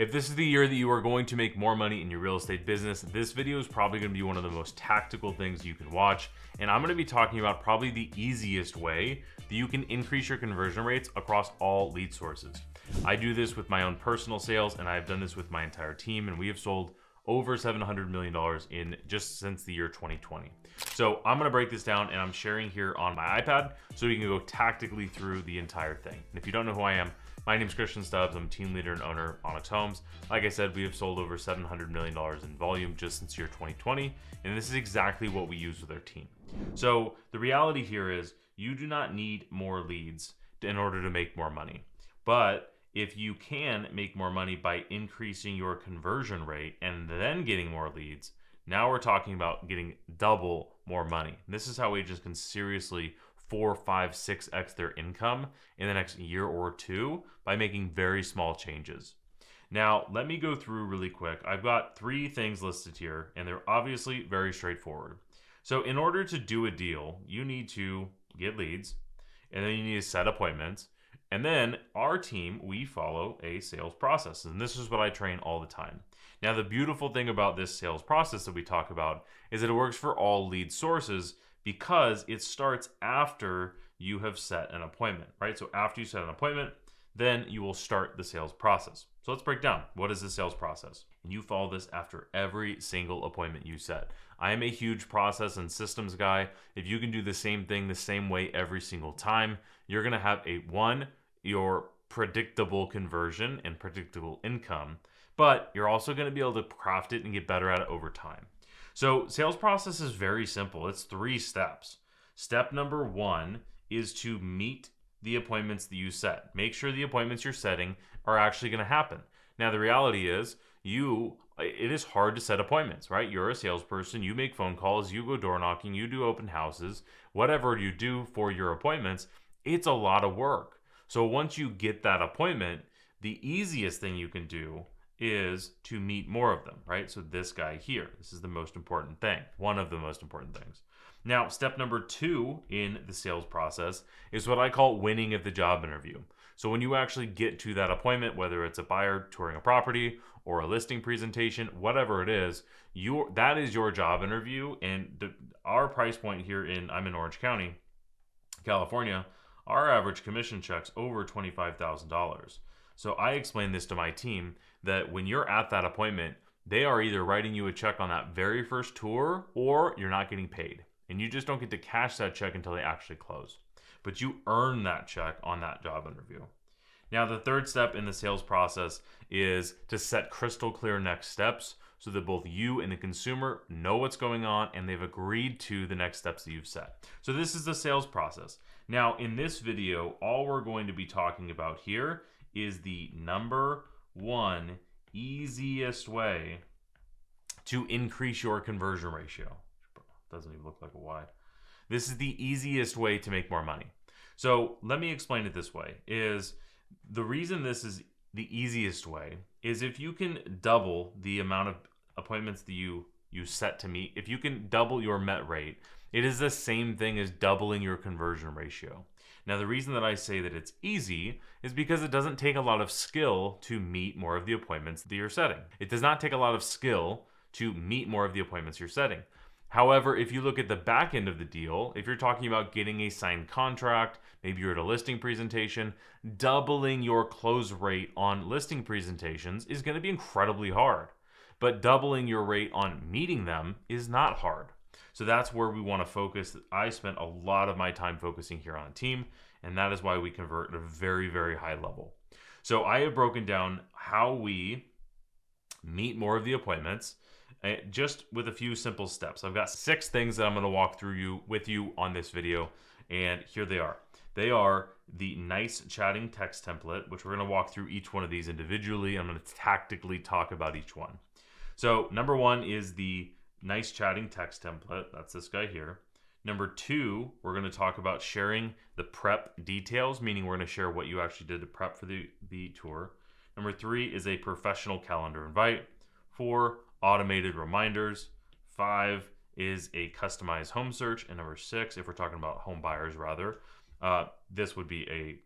If this is the year that you are going to make more money in your real estate business, this video is probably going to be one of the most tactical things you can watch. And I'm going to be talking about probably the easiest way that you can increase your conversion rates across all lead sources. I do this with my own personal sales, and I've done this with my entire team, and we have sold over $700 million in just since the year 2020. So I'm gonna break this down, and I'm sharing here on my iPad so you can go tactically through the entire thing. And if you don't know who I am, my name is Christian Stubbs. I'm team leader and owner of Onyx Homes. Like I said, we have sold over $700 million in volume just since year 2020, and this is exactly what we use with our team. So the reality here is you do not need more leads in order to make more money. But if you can make more money by increasing your conversion rate and then getting more leads, now we're talking about getting double more money. This is how agents can seriously 4, 5, 6x their income in the next year or two by making very small changes. Now, let me go through really quick. I've got 3 things listed here, and they're obviously very straightforward. So in order to do a deal, you need to get leads, and then you need to set appointments. And then our team, we follow a sales process. And this is what I train all the time. Now, the beautiful thing about this sales process that we talk about is that it works for all lead sources because it starts after you have set an appointment, right? So after you set an appointment, then you will start the sales process. So let's break down. What is the sales process? And you follow this after every single appointment you set. I am a huge process and systems guy. If you can do the same thing the same way every single time, you're going to have your predictable conversion and predictable income, but you're also going to be able to craft it and get better at it over time. So sales process is very simple. It's 3 steps. Step number 1 is to meet the appointments that you set. Make sure the appointments you're setting are actually going to happen. Now, the reality is it is hard to set appointments, right? You're a salesperson, you make phone calls, you go door knocking, you do open houses, whatever you do for your appointments, it's a lot of work. So once you get that appointment, the easiest thing you can do is to meet more of them, right? So this guy here, this is the most important thing, one of the most important things. Now, step number 2 in the sales process is what I call winning at the job interview. So when you actually get to that appointment, whether it's a buyer touring a property or a listing presentation, whatever it is, that is your job interview. And our price point here I'm in Orange County, California, our average commission check's over $25,000. So I explain this to my team that when you're at that appointment, they are either writing you a check on that very first tour or you're not getting paid. And you just don't get to cash that check until they actually close. But you earn that check on that job interview. Now, the 3rd step in the sales process is to set crystal clear next steps so that both you and the consumer know what's going on and they've agreed to the next steps that you've set. So this is the sales process. Now, in this video, all we're going to be talking about here is the number 1 easiest way to increase your conversion ratio. Doesn't even look like a Y. This is the easiest way to make more money. So let me explain it this way. Is the reason this is the easiest way is if you can double the amount of appointments that you set to meet, if you can double your met rate, it is the same thing as doubling your conversion ratio. Now, the reason that I say that it's easy is because it doesn't take a lot of skill to meet more of the appointments that you're setting. It does not take a lot of skill to meet more of the appointments you're setting. However, if you look at the back end of the deal, if you're talking about getting a signed contract, maybe you're at a listing presentation, doubling your close rate on listing presentations is going to be incredibly hard. But doubling your rate on meeting them is not hard. So that's where we want to focus. I spent a lot of my time focusing here on a team, and that is why we convert at a very, very high level. So I have broken down how we meet more of the appointments just with a few simple steps. I've got 6 things that I'm going to walk through with you on this video, and here they are. They are the nice chatting text template, which we're going to walk through each one of these individually. I'm going to tactically talk about each one. So number 1 is the nice chatting text template. That's this guy here. Number 2, we're going to talk about sharing the prep details, meaning we're going to share what you actually did to prep for the tour. Number 3 is a professional calendar invite. 4, automated reminders. 5 is a customized home search. And number 6, if we're talking about home buyers rather, this would be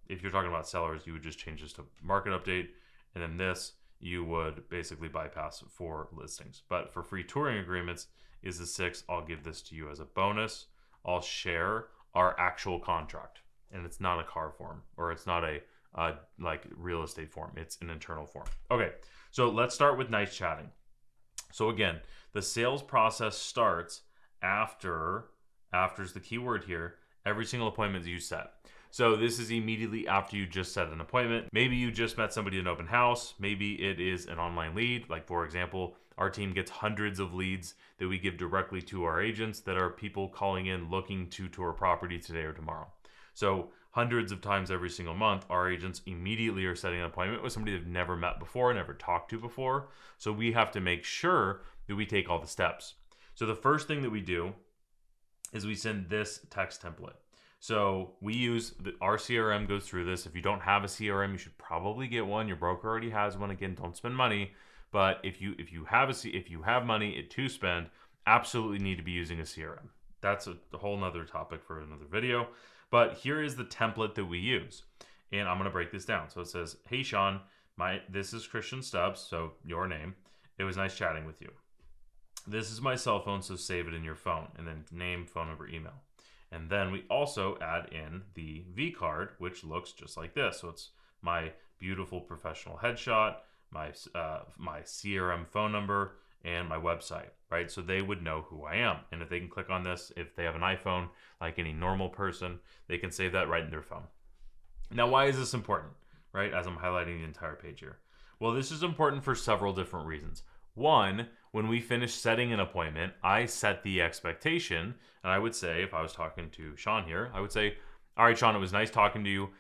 if you're talking about sellers, you would just change this to market update. And then this, you would basically bypass for listings. But for free touring agreements is the 6. I'll give this to you as a bonus. I'll share our actual contract. And it's not a car form, or it's not a like real estate form. It's an internal form. Okay, so let's start with nice chatting. So again, the sales process starts after's the key word here, every single appointment that you set. So this is immediately after you just set an appointment. Maybe you just met somebody in an open house. Maybe it is an online lead. Like for example, our team gets hundreds of leads that we give directly to our agents that are people calling in looking to tour property today or tomorrow. So hundreds of times every single month, our agents immediately are setting an appointment with somebody they've never met before, never talked to before. So we have to make sure that we take all the steps. So the first thing that we do is we send this text template. So we use our CRM goes through this. If you don't have a CRM, you should probably get one. Your broker already has one. Again, don't spend money. But if you have money to spend, absolutely need to be using a CRM. That's a whole nother topic for another video. But here is the template that we use. And I'm going to break this down. So it says, hey, Sean, this is Christian Stubbs, so your name. It was nice chatting with you. This is my cell phone, so save it in your phone. And then name, phone number, email. And then we also add in the V card, which looks just like this. So it's my beautiful professional headshot, my CRM phone number, and my website, right? So they would know who I am. And if they can click on this, if they have an iPhone, like any normal person, they can save that right in their phone. Now, why is this important, right? As I'm highlighting the entire page here. Well, this is important for several different reasons. One, when we finish setting an appointment, I set the expectation, and I would say, if I was talking to Sean here, I would say, all right, Sean, it was nice talking to you.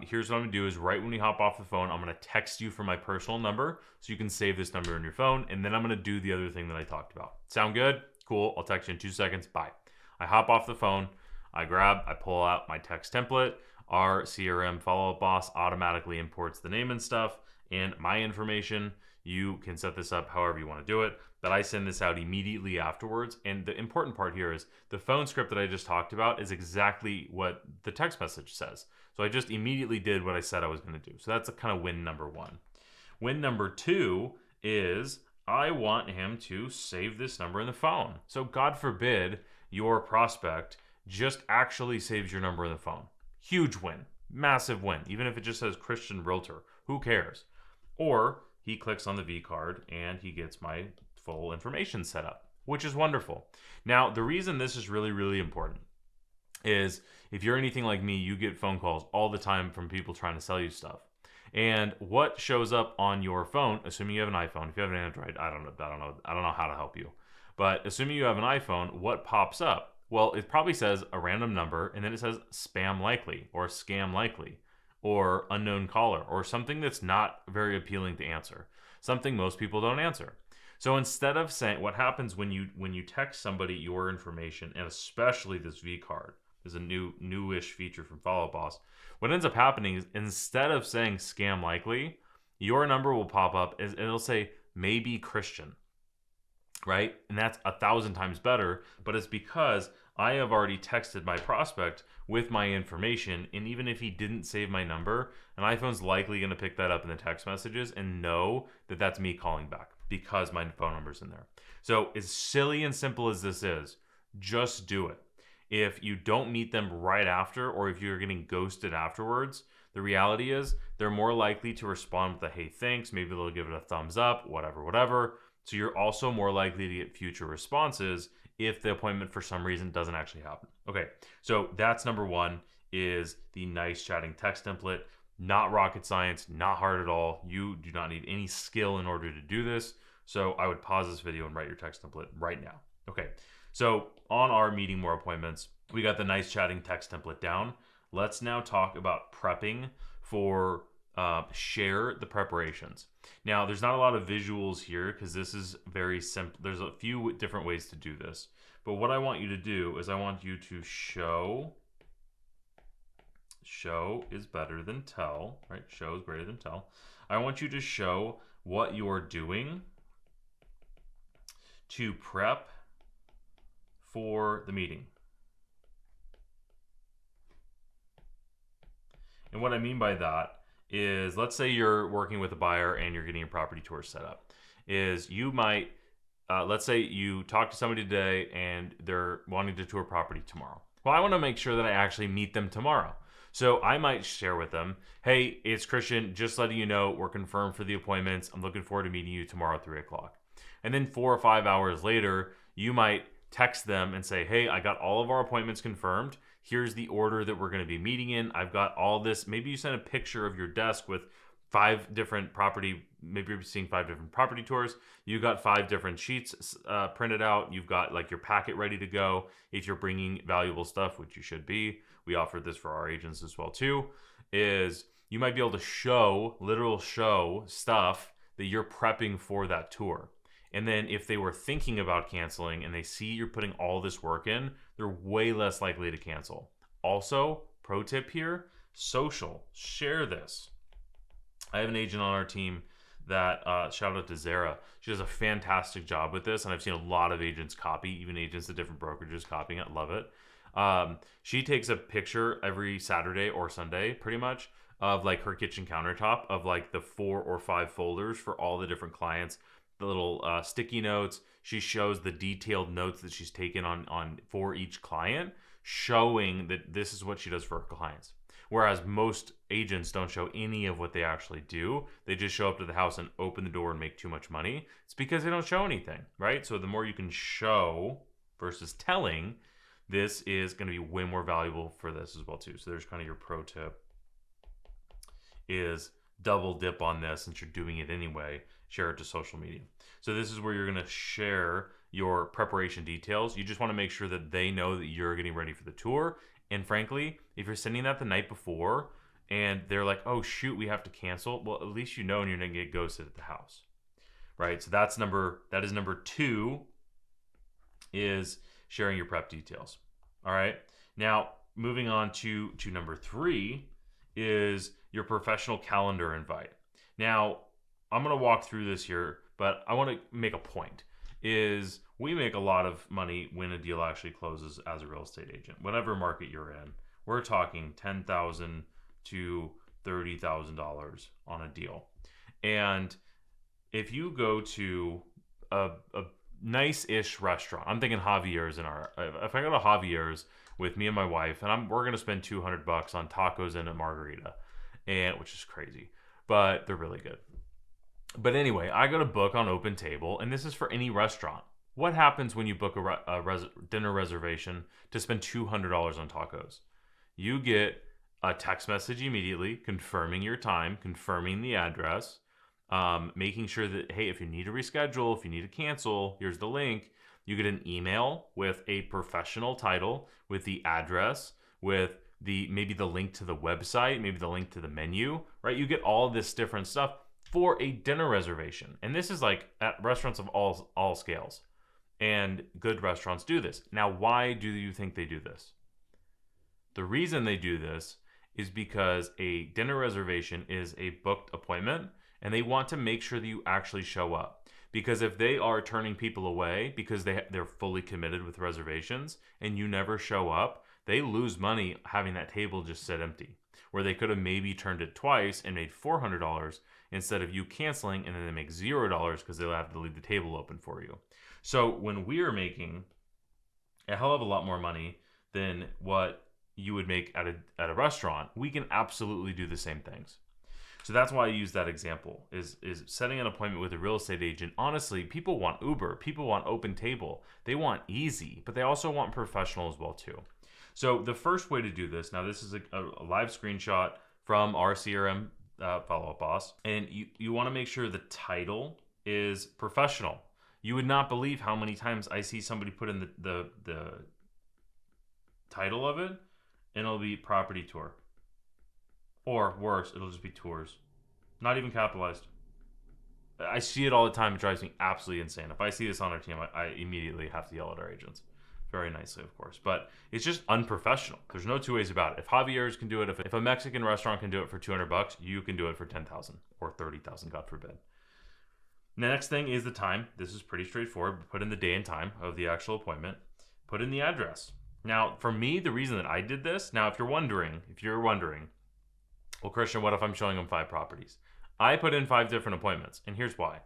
Here's what I'm gonna do is right when we hop off the phone, I'm gonna text you from my personal number so you can save this number in your phone, and then I'm gonna do the other thing that I talked about. Sound good? Cool, I'll text you in 2 seconds, bye. I hop off the phone, I pull out my text template, our CRM follow-up boss automatically imports the name and stuff, and my information. You can set this up however you want to do it, but I send this out immediately afterwards. And the important part here is the phone script that I just talked about is exactly what the text message says. So I just immediately did what I said I was going to do. So that's a kind of win number 1. Win number 2 is I want him to save this number in the phone. So God forbid your prospect just actually saves your number in the phone. Huge win, massive win. Even if it just says Christian Realtor, who cares? Or he clicks on the V card and he gets my full information set up, which is wonderful. Now, the reason this is really, really important is if you're anything like me, you get phone calls all the time from people trying to sell you stuff. And what shows up on your phone, assuming you have an iPhone, if you have an Android, I don't know how to help you. But assuming you have an iPhone, what pops up? Well, it probably says a random number, and then it says spam likely or scam likely, or unknown caller, or something that's not very appealing to answer, something most people don't answer. So instead of saying, what happens when you text somebody your information, and especially this V card is a newish feature from Follow Up Boss, what ends up happening is instead of saying scam likely, your number will pop up and it'll say maybe Christian, right? And that's 1,000 times better, but it's because I have already texted my prospect with my information, and even if he didn't save my number, an iPhone's likely going to pick that up in the text messages and know that that's me calling back because my phone number's in there. So as silly and simple as this is, just do it. If you don't meet them right after, or if you're getting ghosted afterwards, the reality is they're more likely to respond with a hey, thanks, maybe they'll give it a thumbs up, whatever. So you're also more likely to get future responses if the appointment for some reason doesn't actually happen. Okay, so that's number 1, is the nice chatting text template. Not rocket science, not hard at all. You do not need any skill in order to do this. So I would pause this video and write your text template right now. Okay, so on our meeting more appointments, we got the nice chatting text template down. Let's now talk about prepping for share the preparations. Now, there's not a lot of visuals here because this is very simple. There's a few different ways to do this. But what I want you to do is I want you to show is better than tell, right? Show is greater than tell. I want you to show what you're doing to prep for the meeting. And what I mean by that is, let's say you're working with a buyer and you're getting a property tour set up, is you might, let's say you talk to somebody today and they're wanting to tour property tomorrow. Well, I want to make sure that I actually meet them tomorrow. So I might share with them, hey, it's Christian, just letting you know we're confirmed for the appointments. I'm looking forward to meeting you tomorrow at 3 o'clock. And then 4 or 5 hours later, you might text them and say, hey, I got all of our appointments confirmed. Here's the order that we're going to be meeting in. I've got all this. Maybe you send a picture of your desk with 5 different property, maybe you're seeing 5 different property tours. You got 5 different sheets printed out. You've got like your packet ready to go. If you're bringing valuable stuff, which you should be, we offer this for our agents as well too, is you might be able to show, literal show stuff that you're prepping for that tour. And then if they were thinking about canceling and they see you're putting all this work in, they're way less likely to cancel. Also, pro tip here, social, share this. I have an agent on our team that, shout out to Zara. She does a fantastic job with this, and I've seen a lot of agents copy, even agents at different brokerages copying it. Love it. She takes a picture every Saturday or Sunday, pretty much, of like her kitchen countertop of like the 4 or 5 folders for all the different clients, the little sticky notes. She shows the detailed notes that she's taken on for each client, showing that this is what she does for her clients. Whereas most agents don't show any of what they actually do. They just show up to the house and open the door and make too much money. It's because they don't show anything, right? So the more you can show versus telling, this is going to be way more valuable for this as well too. So there's kind of your pro tip, is double dip on this since you're doing it anyway. Share it to social media. So this is where you're going to share your preparation details. You just want to make sure that they know that you're getting ready for the tour. And frankly, if you're sending that the night before and they're like, oh shoot, we have to cancel, well, at least you know and you're going to get ghosted at the house, right? So that is number 2, is sharing your prep details. All right. Now, moving on to number 3 is your professional calendar invite. Now, I'm going to walk through this here, but I want to make a point. Is we make a lot of money when a deal actually closes as a real estate agent. Whatever market you're in, we're talking $10,000 to $30,000 on a deal. And if you go to a nice-ish restaurant, I'm thinking Javier's if I go to Javier's with me and my wife, and we're gonna spend $200 on tacos and a margarita, and which is crazy, but they're really good. But anyway, I go to book on Open Table, and this is for any restaurant. What happens when you book a dinner reservation to spend $200 on tacos? You get a text message immediately confirming your time, confirming the address, making sure that, hey, if you need to reschedule, if you need to cancel, here's the link. You get an email with a professional title, with the address, with maybe the link to the website, maybe the link to the menu, right? You get all this different stuff for a dinner reservation. And this is like at restaurants of all scales. And good restaurants do this. Now, why do you think they do this? The reason they do this is because a dinner reservation is a booked appointment, and they want to make sure that you actually show up. Because if they are turning people away because they're fully committed with reservations and you never show up, they lose money having that table just sit empty, where they could have maybe turned it twice and made $400 instead of you canceling, and then they make $0 because they'll have to leave the table open for you. So when we are making a hell of a lot more money than what you would make at a restaurant, we can absolutely do the same things. So that's why I use that example, is setting an appointment with a real estate agent. Honestly, people want Uber, people want Open Table, they want easy, but they also want professional as well too. So the first way to do this, now this is a live screenshot from our CRM follow-up boss, and you want to make sure the title is professional. You would not believe how many times I see somebody put in the title of it, and it'll be property tour. Or worse, it'll just be tours. Not even capitalized. I see it all the time. It drives me absolutely insane. If I see this on our team, I immediately have to yell at our agents. Very nicely, of course. But it's just unprofessional. There's no two ways about it. If Javier's can do it, if a Mexican restaurant can do it for $200, you can do it for $10,000 or $30,000, God forbid. The next thing is the time. This is pretty straightforward. Put in the day and time of the actual appointment. Put in the address. Now, for me, the reason that I did this, now if you're wondering, Well, Christian, what if I'm showing them 5 properties? I put in 5 different appointments, and here's why.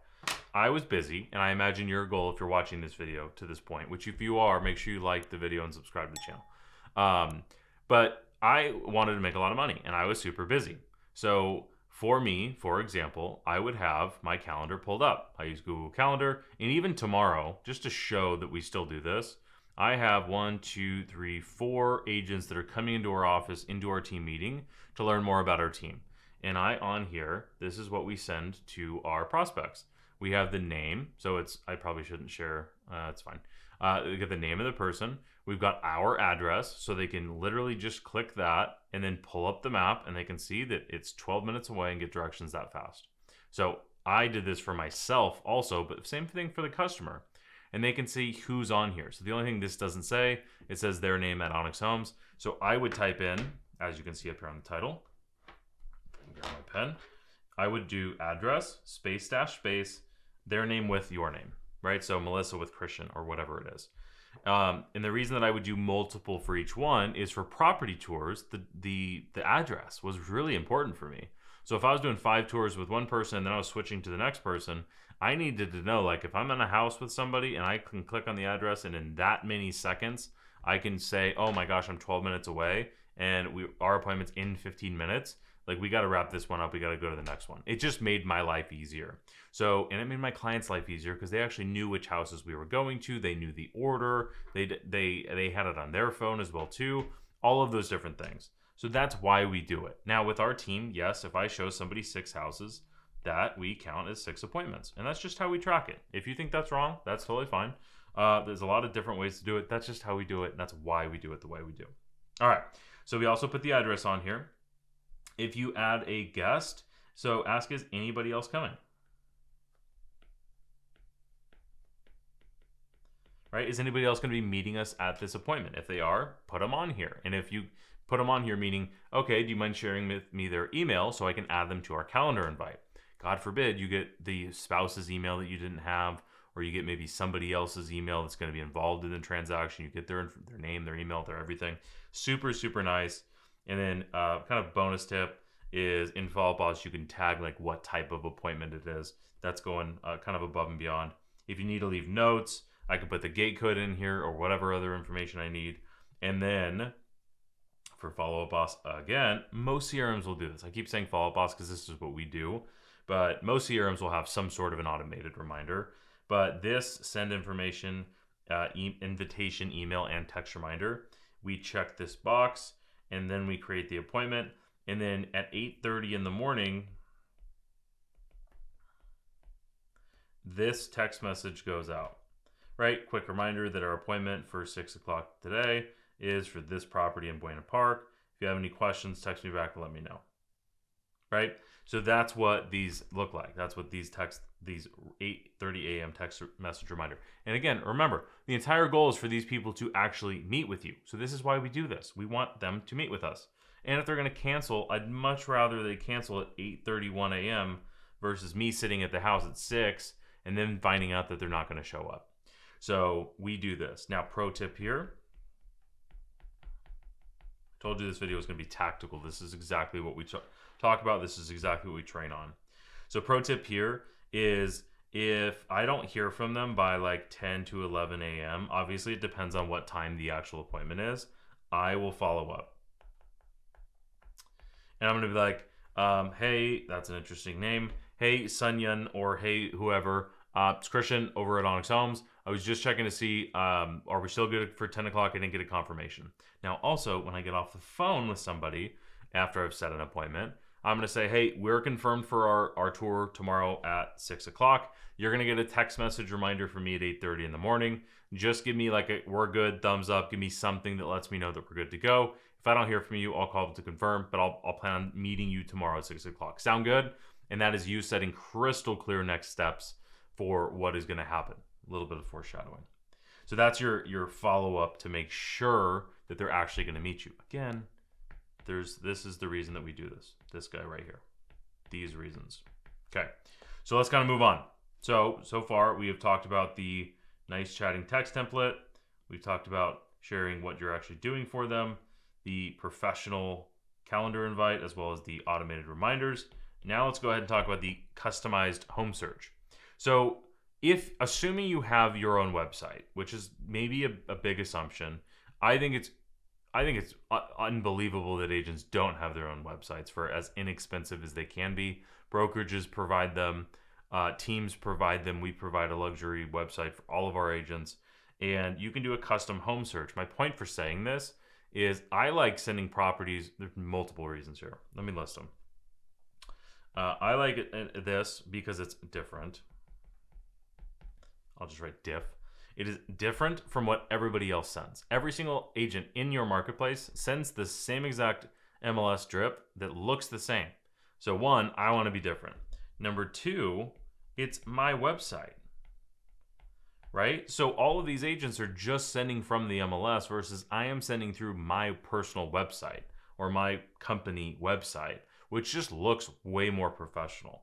I was busy, and I imagine your goal, if you're watching this video to this point, which if you are, make sure you like the video and subscribe to the channel. But I wanted to make a lot of money, and I was super busy. So for me, for example, I would have my calendar pulled up. I use Google Calendar, and even tomorrow, just to show that we still do this, I have 1, 2, 3, 4 agents that are coming into our office, into our team meeting to learn more about our team. And on here, this is what we send to our prospects. We have the name, so I probably shouldn't share, it's fine. We get the name of the person. We've got our address, so they can literally just click that and then pull up the map, and they can see that it's 12 minutes away and get directions that fast. So I did this for myself also, but same thing for the customer. And they can see who's on here. So the only thing this doesn't say, it says their name at Onyx Homes. So I would type in, as you can see up here on the title, grab my pen, I would do address, space dash space, their name with your name, right? So Melissa with Christian or whatever it is. And the reason that I would do multiple for each one is for property tours, the address was really important for me. So if I was doing 5 tours with one person and then I was switching to the next person, I needed to know, like, if I'm in a house with somebody and I can click on the address and in that many seconds, I can say, oh my gosh, I'm 12 minutes away and our appointment's in 15 minutes. Like, we got to wrap this one up. We got to go to the next one. It just made my life easier. So, and it made my clients' life easier because they actually knew which houses we were going to. They knew the order. They had it on their phone as well too. All of those different things. So that's why we do it. Now with our team, yes, if I show somebody 6 houses, that we count as 6 appointments. And that's just how we track it. If you think that's wrong, that's totally fine. There's a lot of different ways to do it. That's just how we do it. And that's why we do it the way we do. All right. So we also put the address on here. If you add a guest, so ask, is anybody else coming? Right? Is anybody else going to be meeting us at this appointment? If they are, put them on here. And if you put them on here, meaning, okay, do you mind sharing with me their email so I can add them to our calendar invite? God forbid you get the spouse's email that you didn't have, or you get maybe somebody else's email that's going to be involved in the transaction. You get their name, their email, their everything. Super, super nice. And then kind of bonus tip is in Follow-Up Boss, you can tag like what type of appointment it is. That's going kind of above and beyond. If you need to leave notes, I can put the gate code in here or whatever other information I need. And then for Follow-Up Boss, again, most CRMs will do this. I keep saying Follow-Up Boss because this is what we do. But most CRMs will have some sort of an automated reminder. But this send information, invitation, email, and text reminder, we check this box and then we create the appointment. And then at 8:30 in the morning, this text message goes out, right? Quick reminder that our appointment for 6 o'clock today is for this property in Buena Park. If you have any questions, text me back and let me know, right? So that's what these look like. That's what these 8:30 a.m. text message reminder. And again, remember, the entire goal is for these people to actually meet with you. So this is why we do this. We want them to meet with us. And if they're going to cancel, I'd much rather they cancel at 8:31 a.m. versus me sitting at the house at 6 and then finding out that they're not going to show up. So we do this. Now, pro tip here. I told you this video is going to be tactical. This is exactly what we talk about. This is exactly what we train on. So pro tip here is if I don't hear from them by like 10 to 11 a.m., obviously it depends on what time the actual appointment is, I will follow up. And I'm going to be like, hey, that's an interesting name. Hey, Sunyun, or hey, whoever. It's Christian over at Onyx Homes. I was just checking to see, are we still good for 10 o'clock? I didn't get a confirmation. Now, also, when I get off the phone with somebody after I've set an appointment, I'm going to say, hey, we're confirmed for our tour tomorrow at 6 o'clock. You're going to get a text message reminder from me at 8:30 in the morning. Just give me like a we're good, thumbs up. Give me something that lets me know that we're good to go. If I don't hear from you, I'll call to confirm, but I'll plan on meeting you tomorrow at 6 o'clock. Sound good? And that is you setting crystal clear next steps for what is going to happen. A little bit of foreshadowing. So that's your follow-up to make sure that they're actually going to meet you. Again, this is the reason that we do this. This guy right here. These reasons. Okay. So let's kind of move on. So far we have talked about the nice chatting text template. We've talked about sharing what you're actually doing for them, the professional calendar invite as well as the automated reminders. Now let's go ahead and talk about the customized home search. So if assuming you have your own website, which is maybe a big assumption, I think it's unbelievable that agents don't have their own websites for as inexpensive as they can be. Brokerages provide them, teams provide them. We provide a luxury website for all of our agents, and you can do a custom home search. My point for saying this is I like sending properties. There's multiple reasons here. Let me list them. I like this because it's different. I'll just write diff. It is different from what everybody else sends. Every single agent in your marketplace sends the same exact MLS drip that looks the same. So one, I want to be different. Number two, it's my website, right? So all of these agents are just sending from the MLS versus I am sending through my personal website or my company website, which just looks way more professional.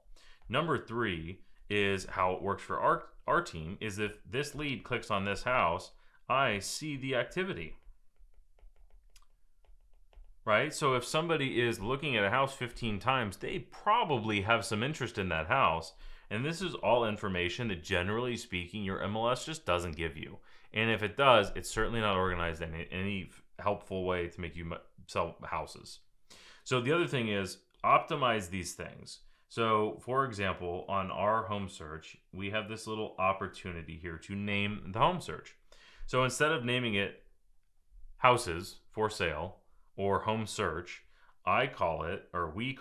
Number three is how it works for our team is if this lead clicks on this house, I see the activity, right? So if somebody is looking at a house 15 times, they probably have some interest in that house. And this is all information that generally speaking, your MLS just doesn't give you. And if it does, it's certainly not organized in any helpful way to make you sell houses. So the other thing is optimize these things. So for example, on our home search, we have this little opportunity here to name the home search. So instead of naming it houses for sale or home search, we call it OC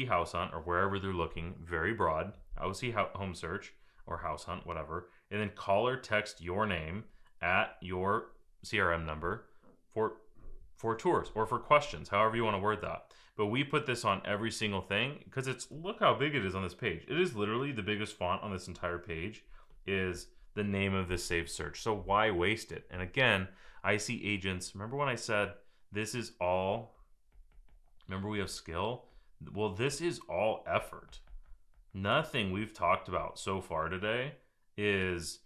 House Hunt or wherever they're looking, very broad, OC Home Search or House Hunt, whatever, and then call or text your name at your CRM number for tours or for questions, however you want to word that. But we put this on every single thing because look how big it is on this page. It is literally the biggest font on this entire page is the name of this saved search. So why waste it? And again, I see agents, remember when I said this is all, remember we have skill? Well, this is all effort. Nothing we've talked about so far today is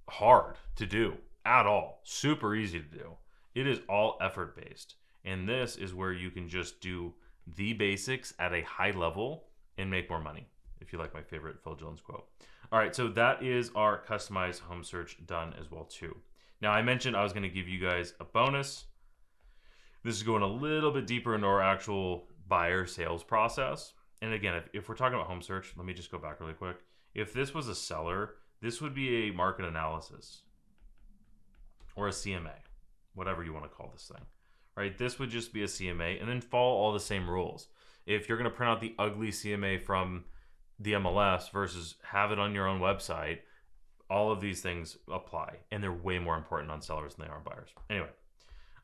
hard to do at all. Super easy to do. It is all effort based. And this is where you can just do the basics at a high level and make more money. If you like my favorite Phil Jones quote. All right, so that is our customized home search done as well too. Now I mentioned I was going to give you guys a bonus. This is going a little bit deeper into our actual buyer sales process. And again, if we're talking about home search, let me just go back really quick. If this was a seller, this would be a market analysis or a CMA, whatever you want to call this thing. Right, this would just be a CMA and then follow all the same rules. If you're going to print out the ugly CMA from the MLS versus have it on your own website, all of these things apply, and they're way more important on sellers than they are on buyers. Anyway,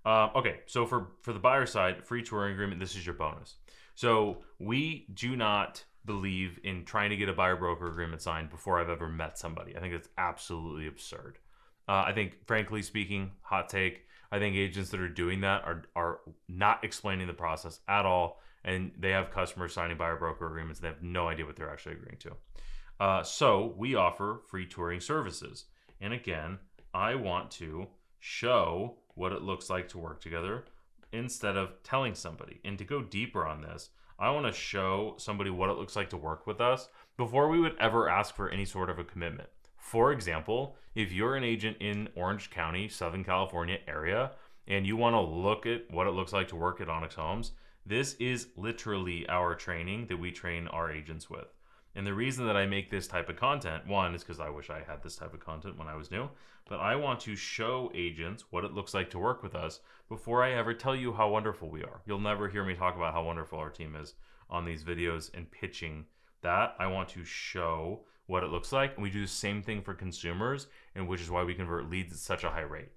okay, so for the buyer side, free touring agreement, this is your bonus. So we do not believe in trying to get a buyer broker agreement signed before I've ever met somebody. I think that's absolutely absurd. I think, frankly speaking, hot take, I think agents that are doing that are not explaining the process at all, and they have customers signing buyer broker agreements and they have no idea what they're actually agreeing to. So we offer free touring services. And again, I want to show what it looks like to work together instead of telling somebody. And to go deeper on this, I want to show somebody what it looks like to work with us before we would ever ask for any sort of a commitment. For example, if you're an agent in Orange County, Southern California area, and you want to look at what it looks like to work at Onyx Homes, this is literally our training that we train our agents with. And the reason that I make this type of content, one, is because I wish I had this type of content when I was new, but I want to show agents what it looks like to work with us before I ever tell you how wonderful we are. You'll never hear me talk about how wonderful our team is on these videos and pitching that. I want to show what it looks like. And we do the same thing for consumers, and which is why we convert leads at such a high rate.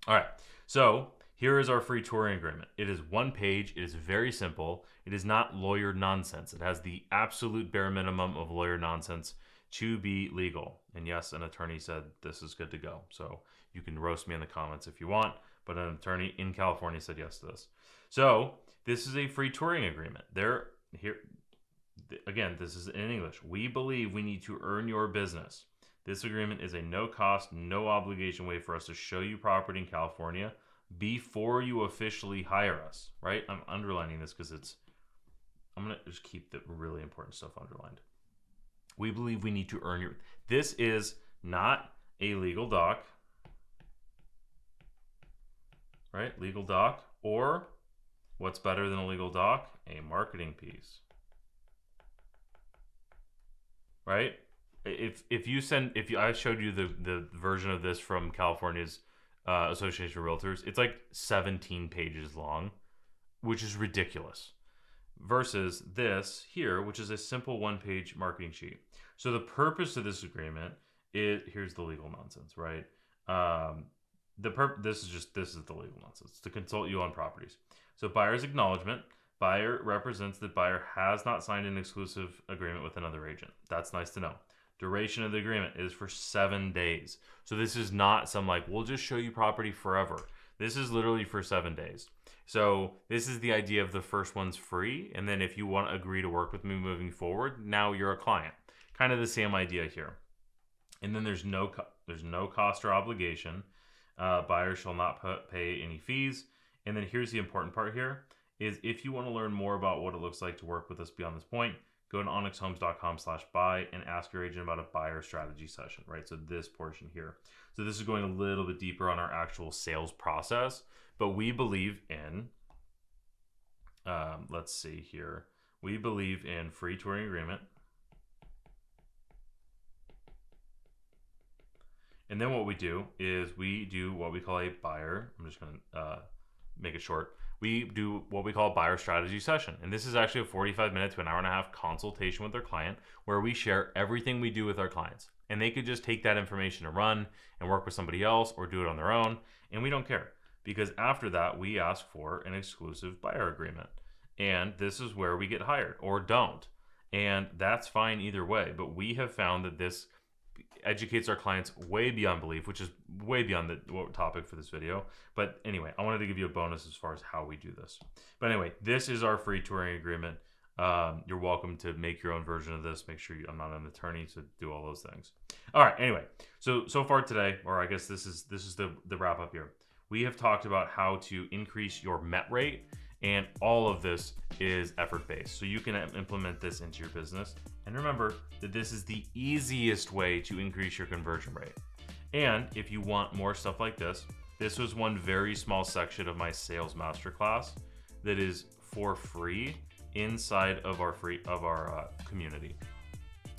All right, so here is our free touring agreement. It is one page. It is very simple. It is not lawyer nonsense. It has the absolute bare minimum of lawyer nonsense to be legal. And yes, an attorney said this is good to go. So you can roast me in the comments if you want, but an attorney in California said yes to this. So this is a free touring agreement. Again, this is in English. We believe we need to earn your business. This agreement is a no cost, no obligation way for us to show you property in California before you officially hire us, right? I'm underlining this because I'm going to just keep the really important stuff underlined. We believe we need to earn your, this is not a legal doc, right? Legal doc, or what's better than a legal doc? A marketing piece, right? If I showed you the version of this from California's Association of Realtors, it's like 17 pages long, which is ridiculous. Versus this here, which is a simple one-page marketing sheet. So the purpose of this agreement is, here's the legal nonsense, right? This is the legal nonsense, to consult you on properties. So buyer's acknowledgement. Buyer represents that buyer has not signed an exclusive agreement with another agent. That's nice to know. Duration of the agreement is for 7 days. So this is not some like, we'll just show you property forever. This is literally for 7 days. So this is the idea of the first one's free. And then if you want to agree to work with me moving forward, now you're a client. Kind of the same idea here. And then there's no cost or obligation. Buyer shall not pay any fees. And then here's the important part here is if you want to learn more about what it looks like to work with us beyond this point, go to onyxhomes.com/buy and ask your agent about a buyer strategy session, right? So this portion here. So this is going a little bit deeper on our actual sales process, but we believe in, let's see here. We believe in free touring agreement. And then what we do is we do what we call a buyer. I'm just going to make it short. We do what we call a buyer strategy session. And this is actually a 45-minute to an hour and a half consultation with their client where we share everything we do with our clients. And they could just take that information and run and work with somebody else or do it on their own. And we don't care because after that, we ask for an exclusive buyer agreement. And this is where we get hired or don't. And that's fine either way. But we have found that this educates our clients way beyond belief, which is way beyond the topic for this video. But anyway, I wanted to give you a bonus as far as how we do this. But anyway, this is our free touring agreement. You're welcome to make your own version of this. Make sure I'm not an attorney to do all those things. All right. Anyway, so far today, or I guess this is the wrap up here. We have talked about how to increase your MET rate, and all of this is effort based. So you can implement this into your business. And remember that this is the easiest way to increase your conversion rate. And if you want more stuff like this, this was one very small section of my sales masterclass that is for free inside of our community,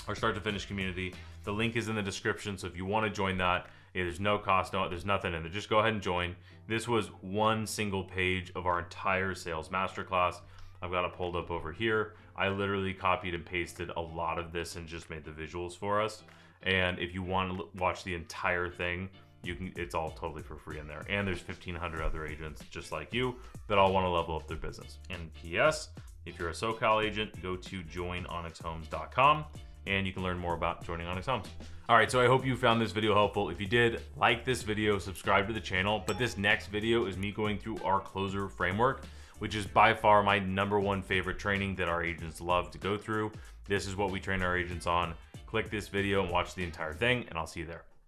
our start to finish community. The link is in the description. So if you want to join that, there's no cost, there's nothing in there. Just go ahead and join. This was one single page of our entire sales masterclass. I've got it pulled up over here. I literally copied and pasted a lot of this and just made the visuals for us. And if you want to watch the entire thing, you can. It's all totally for free in there. And there's 1,500 other agents just like you that all want to level up their business. And P.S., if you're a SoCal agent, go to joinonyxhomes.com and you can learn more about joining Onyx Homes. All right, so I hope you found this video helpful. If you did, like this video, subscribe to the channel. But this next video is me going through our closer framework, which is by far my #1 favorite training that our agents love to go through. This is what we train our agents on. Click this video and watch the entire thing, and I'll see you there.